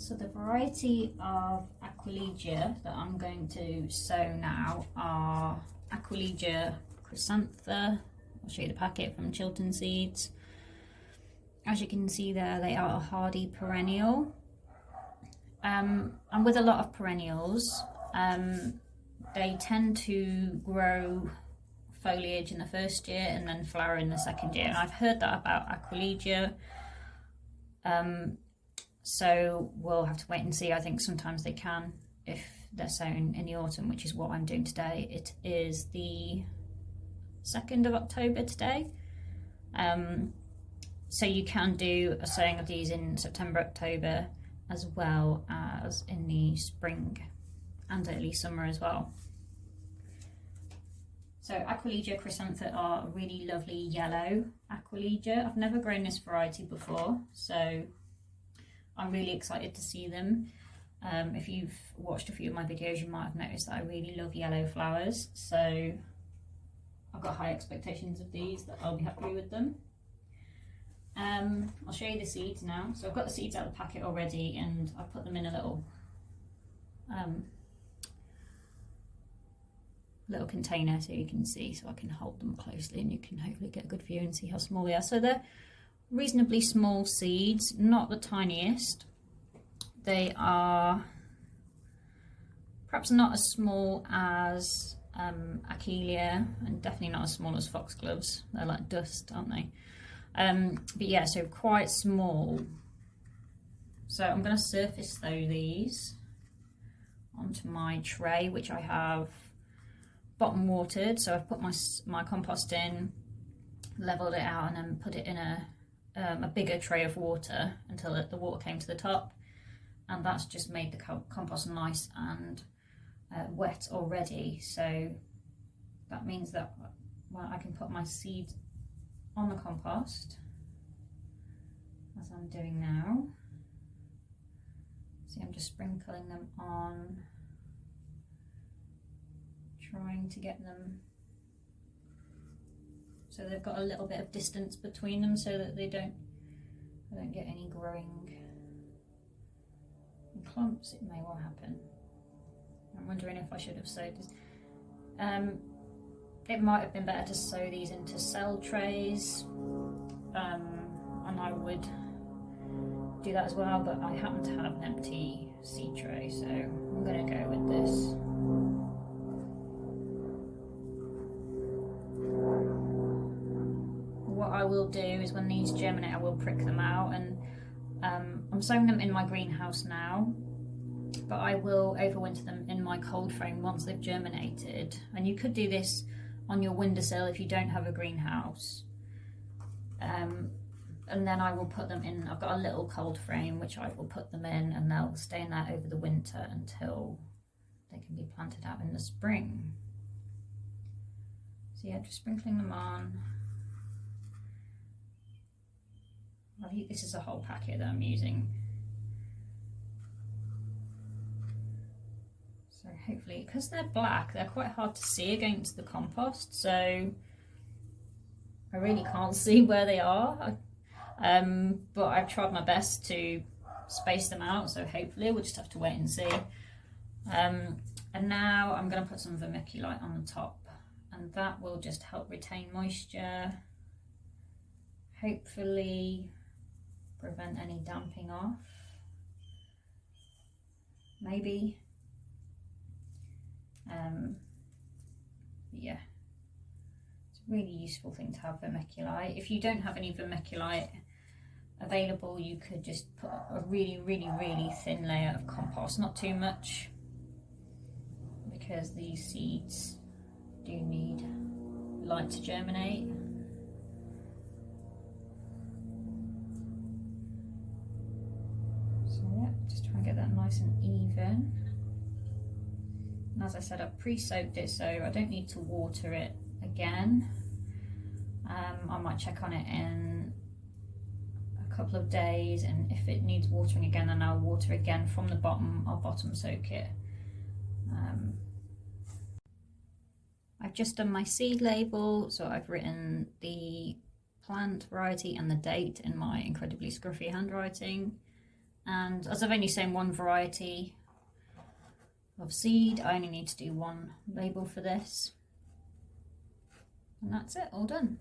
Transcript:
So the variety of Aquilegia that I'm going to sow now are Aquilegia Chrysantha. I'll show you the packet from Chiltern Seeds. As you can see there, they are a hardy perennial. And with a lot of perennials, they tend to grow foliage in the first year and then flower in the second year. And I've heard that about Aquilegia. So we'll have to wait and see. I think sometimes they can if they're sown in the autumn, which is what I'm doing today. It is the 2nd of October today. So you can do a sowing of these in September, October, as well as in the spring and early summer as well. So Aquilegia Chrysantha are a really lovely yellow Aquilegia. I've never grown this variety before, so I'm really excited to see them. If you've watched a few of my videos, you might have noticed that I really love yellow flowers, so I've got high expectations of these, that I'll be happy with them. I'll show you the seeds now. So I've got the seeds out of the packet already, and I've put them in a little container so you can see, so I can hold them closely and you can hopefully get a good view and see how small they are. So they're reasonably small seeds, not the tiniest. They are perhaps not as small as Aquilegia, and definitely not as small as foxgloves. They're like dust, aren't they? But yeah, so quite small. So I'm going to surface sow these onto my tray, which I have bottom watered. So I've put my compost in, leveled it out, and then put it in a bigger tray of water until the water came to the top, and that's just made the compost nice and wet already. So that means that I can put my seeds on the compost as I'm doing now. See, I'm just sprinkling them on, trying to get them so they've got a little bit of distance between them so that they don't get any growing in clumps. It may well happen. I'm wondering if I should have sowed this. It might have been better to sow these into cell trays, and I would do that as well, but I happen to have an empty seed tray, so I'm going to go with this. What I will do is when these germinate, I will prick them out, and I'm sowing them in my greenhouse now, but I will overwinter them in my cold frame once they've germinated. And you could do this on your windowsill if you don't have a greenhouse. And then I will put them in, I've got a little cold frame which I will put them in, and they'll stay in there over the winter until they can be planted out in the spring. So yeah, just sprinkling them on. This is a whole packet that I'm using. So hopefully, because they're black, they're quite hard to see against the compost, so I really can't see where they are. But I've tried my best to space them out, so hopefully we'll just have to wait and see. And now I'm going to put some vermiculite on the top, and that will just help retain moisture, hopefully prevent any damping off, maybe. Yeah, it's a really useful thing to have vermiculite. If you don't have any vermiculite available, you could just put a really thin layer of compost, not too much, because these seeds do need light to germinate. So yeah, just try and get that nice and even. And as I said, I've pre-soaked it, so I don't need to water it again. I might check on it in a couple of days, and if it needs watering again, then I'll water again from the bottom. I'll bottom soak it. I've just done my seed label, so I've written the plant variety and the date in my incredibly scruffy handwriting, And as I've only sown one variety of seed, I only need to do one label for this. And that's it, all done.